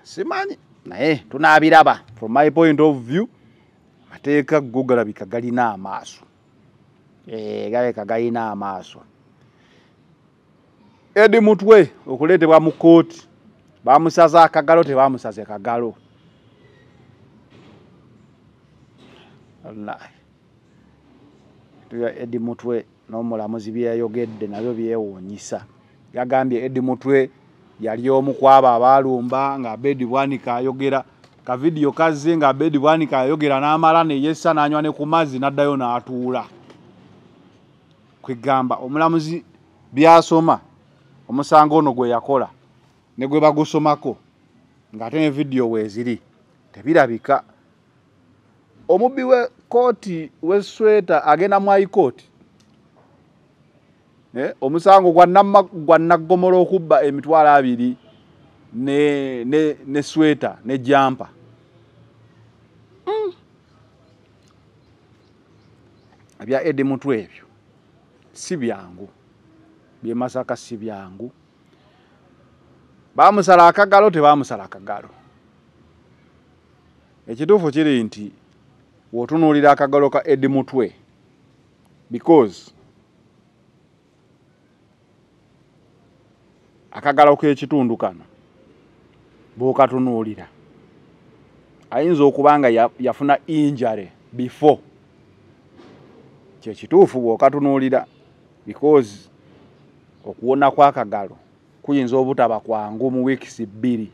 S1: simanyi naye tunaabiraba from my point of view mateeka go galabika galina amaaso. Galabika galina amaaso. Edi Mutwe okuleetebwa mu kooti bamusaza akagalo tebamusaze kagalo. Wallahi tuya Edi Mutwe n'omulamuzi byeyayogedde nabyo byewuunyisa. Yagambye Edi Mutwe yali omu kwaba abalumba nga Abedi Bwanika ayogera ka video kazze nga Abedi Bwanika ayogera n'amala ne yessa n'anywa ne ku mazzi n'addayo n'atuula. Kwegamba omulamuzi byasoma omusango ono gwe yakola ne gwe bagusomako ng'ate ne video weeziri tebirabika. Omubbi we kooti w'Esweta agenda mu High Court. Omusango gwa Naggomola okubba emitwalo 2 ne Sweta ne jampa. Ebya Edi Mutwe ebyo si byangu. Bye Masaka si byangu. Bamusala akagalo tebamusala akagalo. Ekituufu kiri nti wotunuulira akagalo ka Edi Mutwe because akagalo k'ekitundu kano bw'okatunuulira ayinza okuba nga yafuna injury before. Kyekituufu bw'okatunuulira because okuwona kw'akagalo kuyinza obutaba kwangu mu weeks 2.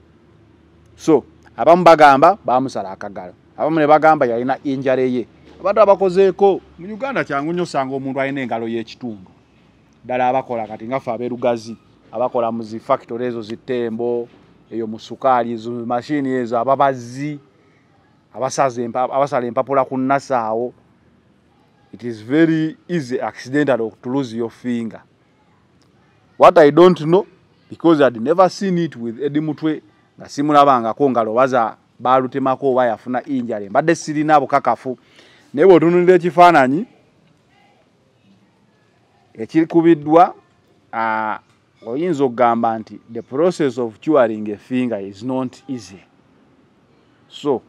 S1: So abamu bagamba bamusala akagalo, abamu ne bagamba yalina injury ye. Abantu abakozeeko mu Uganda kyangu nnyo osanga omuntu alina engalo y'ekitundu ddala abakola kati nga ffe abeerugazi abakola mu zi factory ezo zitembo eyo mu sukaali ezo mashini ezo ababazi abasala empapula ku nasaawo. It is very easy accidental to lose your finger. What I don't know, because I'd never seen it with Eddie Mutwe, nga simulabangako nga lowaza balutemako oba yafuna injury. Mbadde sirina bukakafu. Naye bw'otunuulira ekifaananyi ekikubiddwa, oyinza okugamba nti the process of curing a finger is not easy. So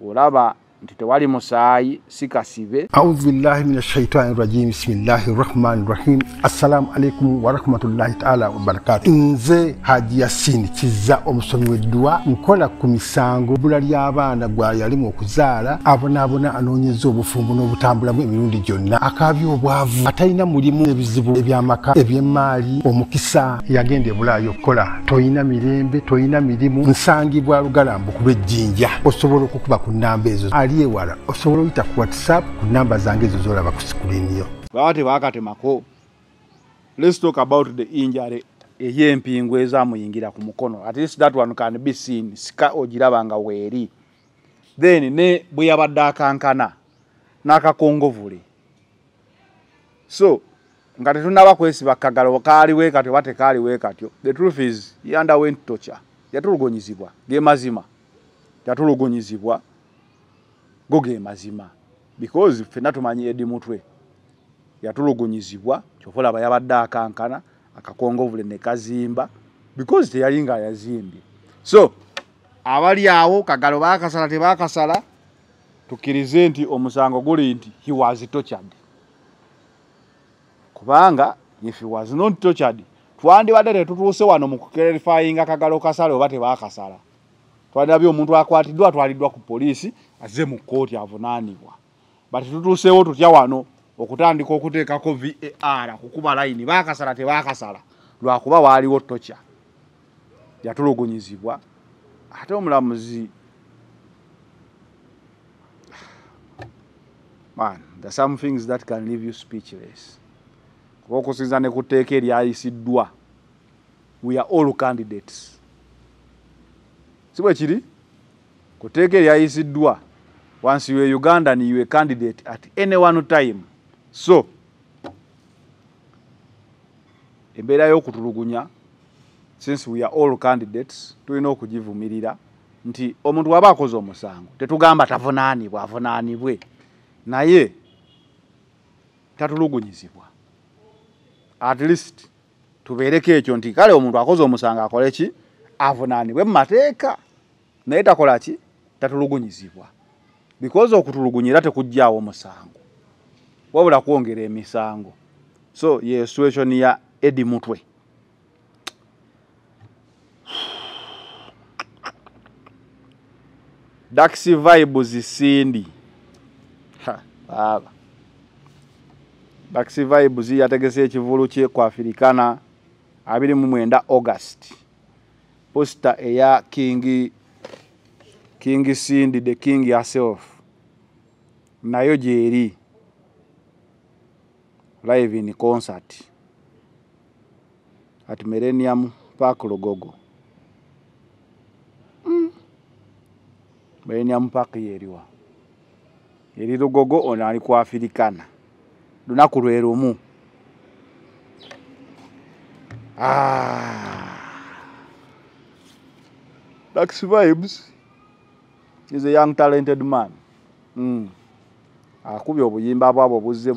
S1: olaba nti tewali musaayi sikasibe.
S5: A'udhu billahi minash shaitani rajim. Bismillahir rahmanir rahim. Assalamu alaikum wa rahmatullahi ta'ala wa barakatuh. Nze Haji Yasin Kiza omusomi w'eddwa nkola ku misango bula ly'abaana gwa yalimu okuzaala abonabona anoonyeza obufumbo n'obutambula emirundi gyonna akaabya obwavu atalina mulimu ebizibu eby'amaka eby'emmaali omukisa yagenda ebulaayo okukola toyina mirembe toyina mirimu nsangibwa lugalambu ku lw'ejjinja osobola okukuba ku nnamba ezo ewala osobola oyita ku WhatsApp ku namba zange ezo zolaba ku screen yo.
S1: Bwate bakatemako. Let's talk about the injury ey'empingu ezamuyingira ku mukono. At least that one can be seen. Sika ogirabanga weeri. Then ne bwe yabadde akankana n'akakongovule. So nga tetunaba kwesiba kagalo kaaliwe katyo wate kaaliwe katyo. The truth is he underwent torture. Yatulugonyizibwa ge mazima. Yatulugonyizibwa goge mazima, because fena tumanyi Eddie Mutwe yatulugonyizibwa kyofola bayabadde akankana akakongovule ne kazimba because teyalinga yazimbye. So abali awo kagalo bakasala tebakasala tukirize nti omusango guli nti he was tortured. Kubanga if he was not tortured twandibadde tetutuuse wano mu clarifying akagalo kasala oba tebakasala. Twadabye omuntu akwatiddwa atwaliddwa ku poliisi azze mu kkooti avunaanibwa. But tutuuseewo tutya wano okutandika okuteekako VAR kukuba layini baakasala tebaakasala lwakuba waaliwo tocha. Yatulugunyizibwa ate omulamuzi. Man, there are some things that can leave you speechless. Kuba okusinza ne ku tteeka eryayisiddwa, we are all candidates. Sibwe kiri kuteeka eryayisiddwa, once you are Ugandan you are a candidate at any one time. So embeera y'okutulugunya, since we are all candidates tulina okugivumirira nti omuntu waba akoze omusango tetugamba tavunaanibwa avunaanibwe, naye tatulugunyizibwa. At least tubeereko ekyo nti kale omuntu akoze omusango akole ki? Avunaanibwe mu mateeka, naye takola ki? Tatulugunyizibwa. Because okutulugunyira tekujjaawo musango wabula kwongera emisango. So ye situation ya Eddie Mutwe. Daxi vibes Cindy. Daxi vibes yategese ekivulu kye kwa Africana 29 August. Poster eya King Cindy, the king herself. Nayo jeri live in concert at Millennium Park Lugogo. Millennium Park yeriwa. Yeri Lugogo ono ali ku Africana. Lunaku lwe lumu. Dax Vibes is a young talented man. Akubye obuyimba bwabo buzze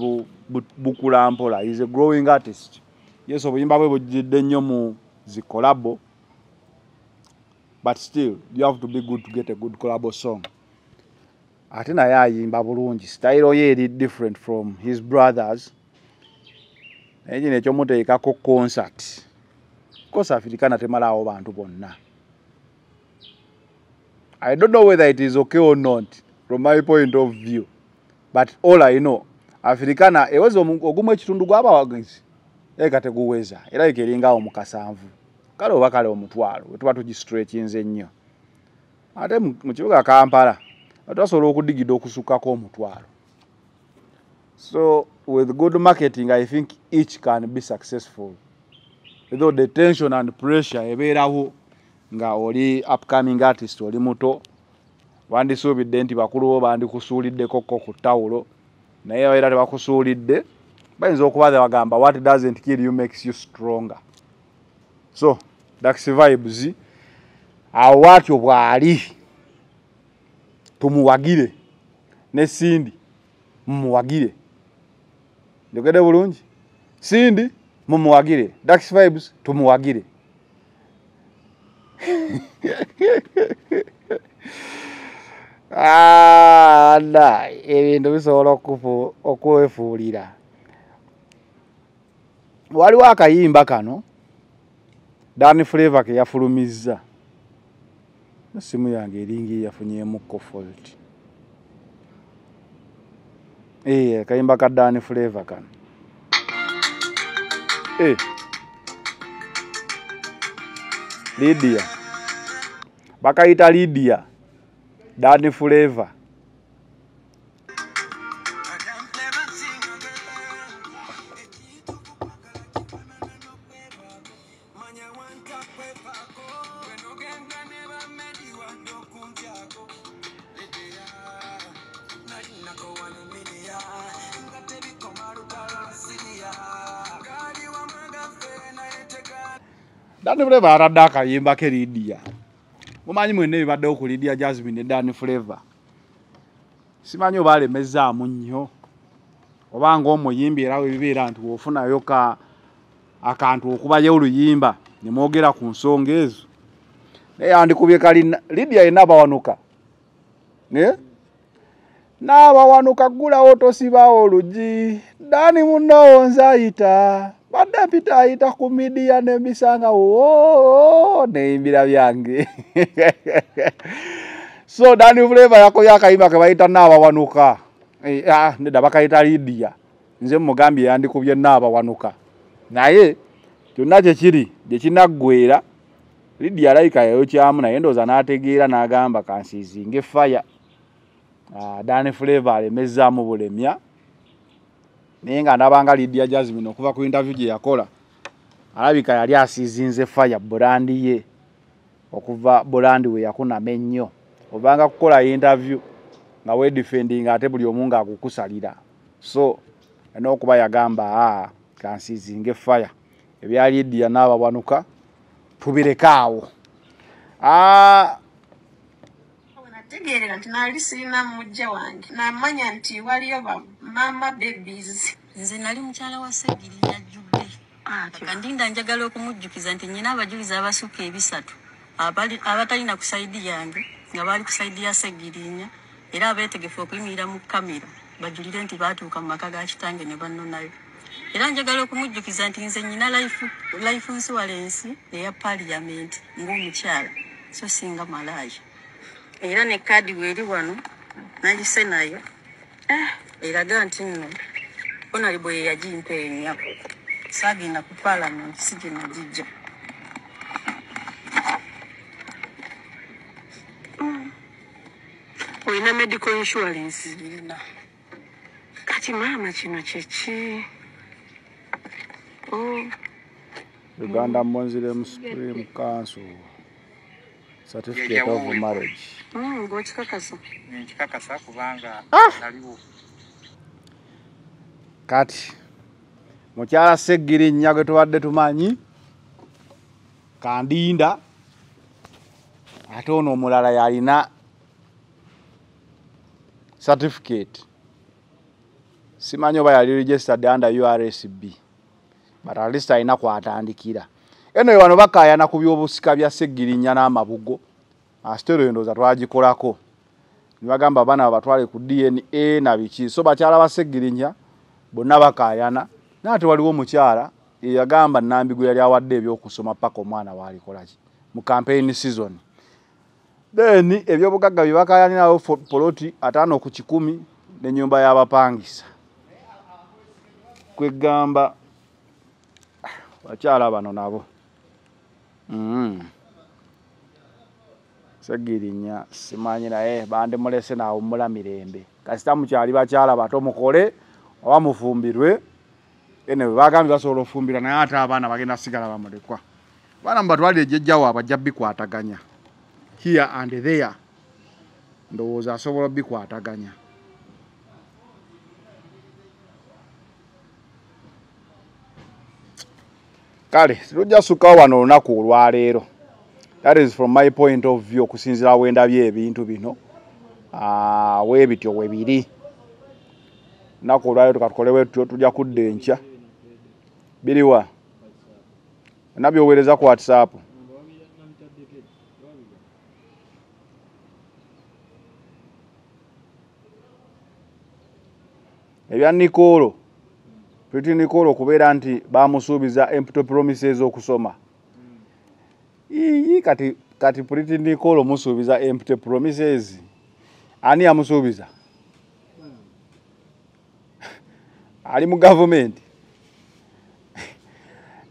S1: bukula mpola. He is a growing artist. Yes, obuyimba bwe bujidde nnyo mu zi collabo. But still, you have to be good to get a good collabo song. Ate naye ayimba bulungi. Style ye eri different from his brothers. Naye nekyo muteekako concert. Kosa Africana temalaawo bantu bonna. I don't know whether it is okay or not from my point of view. But all I know, Africana eweze ogumu ekitundu gwaba wagizi. Ekate guweza. Era ekeringa omukasanvu. Kale oba kale omutwalo. Wetuba tugistretchinze nnyo. Ate mu kibuga Kampala atasobola okudigida okusukako omutwalo. So with good marketing, I think each can be successful. Though the tension and pressure ebeerawo nga oli upcoming artist oli muto, wandisuubidde nti bakulu bo bandikusuuliddeko ku tawulo naye era tebakusuulidde bayinza okubaza bagamba what doesn't kill you makes you stronger. So Dax Vibes awo watyo bwali tumuwagire ne Cindy mumuwagire ndogede bulungi Cindy mumuwagire Dax Vibes tumuwagire. Ala ebintu bisobola okwefuulira. Waliwo akayimba kano Danny Flavor ke yafulumizza simu yange eringi yafunyeemu fault. Kayimba ka Danny Flavor kano Lydia bakayita Lydia Danny Flavor. Danny Flavor aradde akayimba ke Lydia. Mumanyi mwene bibaddewo ku Lydia Jasmine ne Danny Flavor. Simanyi oba alemezaamu nnyo oba ng'omuyimbi era webibeera nti wofunayo akantu okubayo oluyimba ne mwogera ku nsonga ezo. Naye andikubye kali Lydia yenna abawanuka. N'abawanuka ggulawo tosibaawo olugi. Danny munno nzayita. Badde pita ayita ku media ne bisanga neyimbira byange. So Danny Flavor yakoya akayimba ke bayita n'abawanuka. Nedda bakayita Lydia. Nze mugambye yandikubye n'abawanuka. Naye kyonna kye kiri gye kinaggwera Lydia alayika yayo kyamu naye ndowooza n'ategeera n'agamba kansiizinge fire. Danny Flavor alemezaamu bulemya. Naye nga ndabanga Lydia Jasmine okuva ku interview gye yakola alabika yali asiizinze fire brandi ye okuva brandi we yakunama ennyo obanga kukola interview nga we defending ate buli omu nga akukusalira. So n'okuba yagamba kansiizinge fire ebya Lydia n'abawanuka tubireka awo.
S6: Nategeerera nti naali sirina mujja wange namanya nti waliyo mama babies. Nze nali mukyala wa Segirinya Jjudde. Kandinda njagala okumujjukiza nti nyina abajulizi abasukka ebisatu abatalina ku saidi yange nga bali ku saidi ya Segirinya era abeetegefu okuyimirira mu kamera bajulire nti baatuuka mu maka ga kitange ne bannonayo. Era njagala okumujjukiza nti nze nyina life insurance eya parliament ng'omukyala so singa malaya. Era ne kadi weri wano nagise nayo eraga nti nno Honorable ye yagimpeenya sagenda ku parliament sigenda gijja. Oyina medical insurance irina kati mama kino kyeki
S1: Uganda Muslim Supreme Council certificate of marriage.
S6: Nkikakasa kubanga naliwo.
S1: Kati mukyala Segirinya gwe tubadde tumanyi Kandinda ate ono omulala yalina certificate simanyi oba yali registered under URSB but at least alina kwatandikira. Eno wano bakayana ku byobusika bya Segirinya n'amabugo asitero ndowooza twagikolako ne bagamba abaana batwale ku DNA na biki. So bakyala ba Segirinya bonna bakayana naate waliwo omukyala eyagamba Nambigwe yali awadde ebyokusoma paka omwana waalikolaki mu campaign season. Then ebyobugagga bye bakayanirawo poloti 5 ku 10 n'ennyumba y'abapangisa kwegamba bakyala bano nabo Segirinya simanyi naye bandimulese naawo mula mirembe kasita mukyali bakyala bato mukole oba mufumbirwe ene bagambye basobola ofumbira naye ate abaana bagenda sigala bamulekwa. Baana mbatwalire ejjajjawo abajja bikwataganya here and there ndowooza asobola bikwataganya. Kale tujja suka wano olunaku olwaleero. That is from my point of view okusinzira wendabye ebintu bino. Weebityo webiri. Naku olwaleero tukatukolewo tujja kudda enkya. Biriwa? Nabyoweereza ku WhatsApp. Ebya Nicolo. Pretty Nicolo kubeera nti bamusuubiza empty promises okusoma. Kati Pretty Nicolo musuubiza empty promises. Ani amusuubiza? Ali mu government.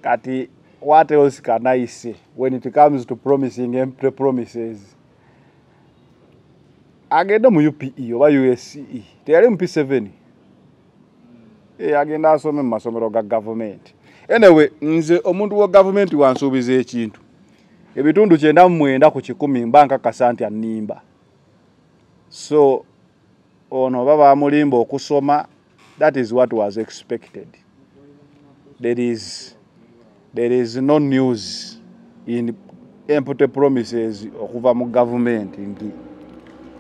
S1: Kati what else can I say when it comes to promising empty promises? Agenda mu UPE oba USCE. Teyali mu P7. Agenda asome mu masomero ga government. Anyway, nze omuntu wa government wansuubiza ekintu. Ebitundu 99 ku 10 mbanka kasanti annimba. So ono baba mulimba okusoma, that is what was expected. There is no news in empty promises okuva mu government nti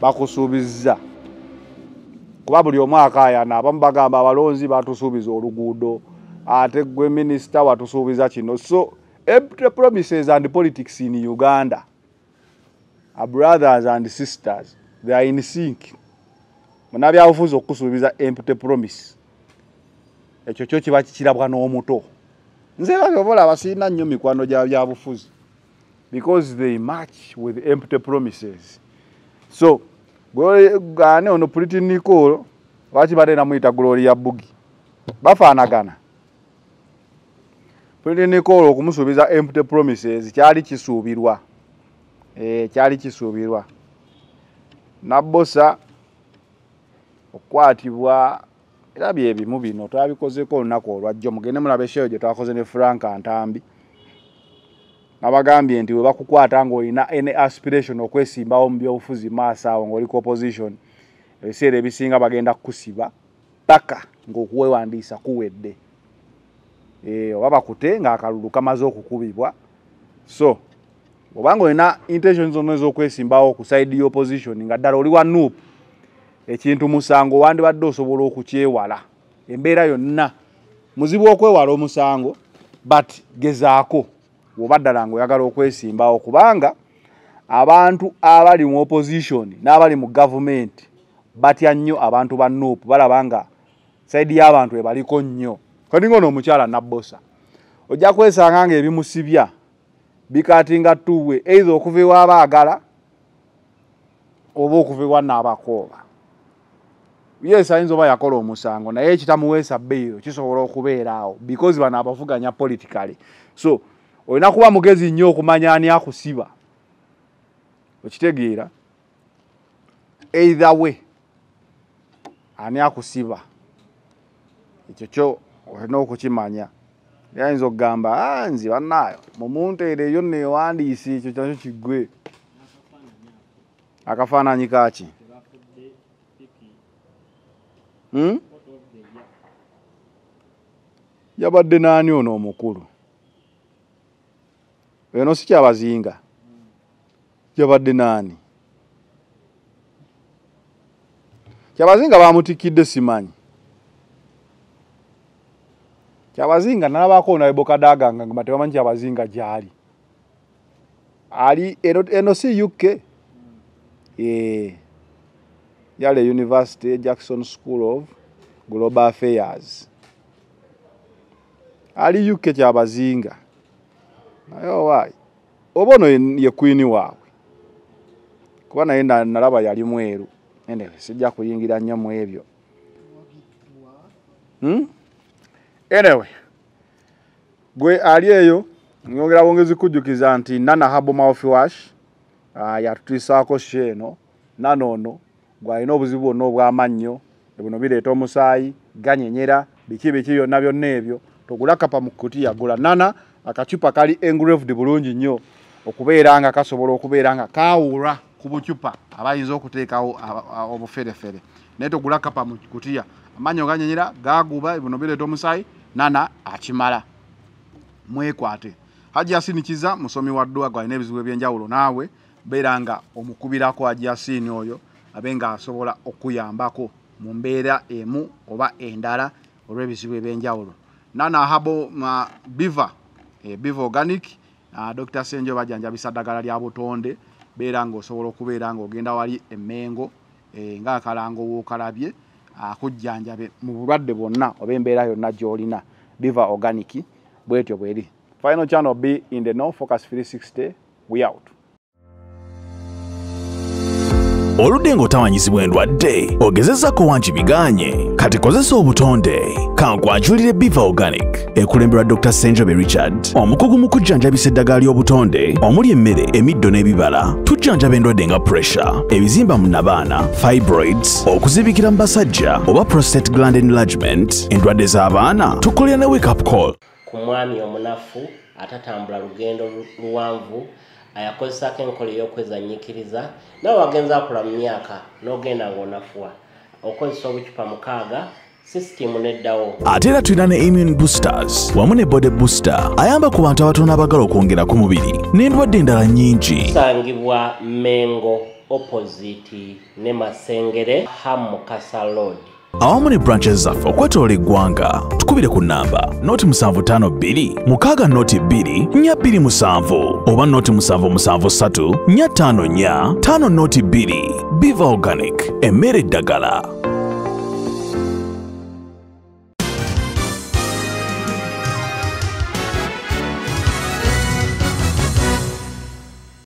S1: bakusuubiza. Kuba buli omwaka ayana abamu bagamba abalonzi batusuubiza oluguudo, ate gwe minister watusuubiza kino. So empty promises and politics in Uganda are brothers and sisters. They are in sync. Munabyabufuzi okusuubiza empty promise. Ekyo kyo kiba kikirabwa n'omuto. Nze babola abasiina nnyo mikwano gya byabufuzi because they match with empty promises. So gane ono Pretty Nicolo wachi bade namuyita Gloria Bugi bafaanagana. Pretty Nicolo okumusuubiza empty promises kyali kisuubirwa. Kyali kisuubirwa. Nabbosa okwatibwa era byebimu bino twabikozeko olunaku olwajjo. Mugende mulabe show gye twakoze ne Frank Antambi. Nabagambye nti we bakukwata ng'olina any aspiration okwesimbawo mu byobufuzi maaso awo ng'oliko opposition, ebiseera ebisinga bagenda kukusiba paka ng'okuwewandiisa kuwedde. Oba bakute ng'akalulu kamaze okukubibwa. So obanga olina intentions zonna ez'okwesimbawo ku side y'opposition nga ddala oli wa NUP, ekintu musango wandibadde osobola okukyewala. Embeera yonna muzibu okwewala omusango, but gezaako woba ddala ng'oyagala okwesimbawo, kubanga abantu abali mu opposition n'abali mu government batya nnyo abantu ba NUP, balaba nga side y'abantu ebaliko nnyo. Kati ngono omukyala Nabbosa ojja kwesanga ng'ebimusibya bikatinga tuwe either okuva abaagala oba okuva n'abakooba. Yes, ayinza oba yakola omusango naye ekitamuweesa bbeeyo kisobola okubeeraawo because bano abavuganya politically. So olina kuba mugezi nnyo okumanya ani akusiba. Okitegeera either way ani akusiba, ekyo kyo olina okukimanya. Yayinza okugamba nzi bannaayo mumunteereyo neewandiise ekyo kyakyo kiggwe. Akafaananyi kaki? Yabadde naani ono omukulu? Eno si Kyabazinga. Yabadde naani? Kyabazinga bamutikidde simanyi. Kyabazinga nalabako na Ebokadaga nga tebamanyi Kyabazinga gyali. Ali eno si UK. Yale University, Jackson School of Global Affairs. Ali UK Kyabazinga. Nayo wai. Obono ye queen wawe. Kuba naye nalaba yali mweru. Ende sijja kuyingira nnyo mu ebyo. Anyway. Gwe ali eyo ngongera bongezi kujjukiza nti Nana Habo Mouthwash yatutisaako sheno nanono gwalina obuzibu bwonna obw'amannyo buno bireeta omusaayi ganyenyera biki byonna byonna ebyo togula kapa mu kutiya, gula Nana akacupa kali engraved bulungi nnyo okubeera nga kasobola okubeera nga kaawula ku bucupa abayinza okuteekawo obuferefere naye togula kapa mu kutiya amannyo ganyenyera gaguba buno bireeta omusaayi nana akimala mwekwate Haji Yasin Kiza musomi wa ddwa gwalina ebizibu ebyenjawulo naawe beera nga omukubirako Haji Yasin oyo abenga asobola okuyambako mu mbeera emu oba endala olw'ebizibu ebyenjawulo nana habo Biva Organic Dr. Senjo bajanjabisa ddagala lya butonde beera nga osobola okubeera nga ogenda wali emmengo nga akalango wookalabye akujjanjabe mu bulwadde bwonna oba embeera yonna gy'olina Biva Organic bwetyo bweri. Final channel B in the No Focus 360. We out.
S7: Oludde ng'otawanyizibwa endwadde ogezezzaako wangi biganye kati kozesa obutonde kankwanjulire Biva Organic ekulemberwa Dr. Senjobe Richard omukugu mu kujjanjabisa eddagala ly'obutonde omuli emmere emiddo n'ebibala tujjanjaba endwadde nga pressure ebizimba mu nabaana fibroids okuzibikira mu basajja oba prostate gland enlargement endwadde z'abaana tukolera ne wake up call
S8: ku mwami omunafu atatambula lugendo luwanvu ayakozesako enkola ey'okwezannyikiriza nawe wagenza akula mu myaka n'ogenda ng'onafuwa okozesa obucupa 6 sisitimu neddawo
S7: ate era tulina ne immune boosters wamu ne body booster ayamba ku bantu abatono abagala okwongera ku mubiri n'endwadde endala nnyingi
S8: tusangibwa Mengo opposite ne Masengere Hamukasa Road
S7: awamu ne branches zaffe okwetoola eggwanga tukubire ku nnamba noti 752 6 2 oba noti 773 454 5 noti 2 Biva Organic emmere eddagala.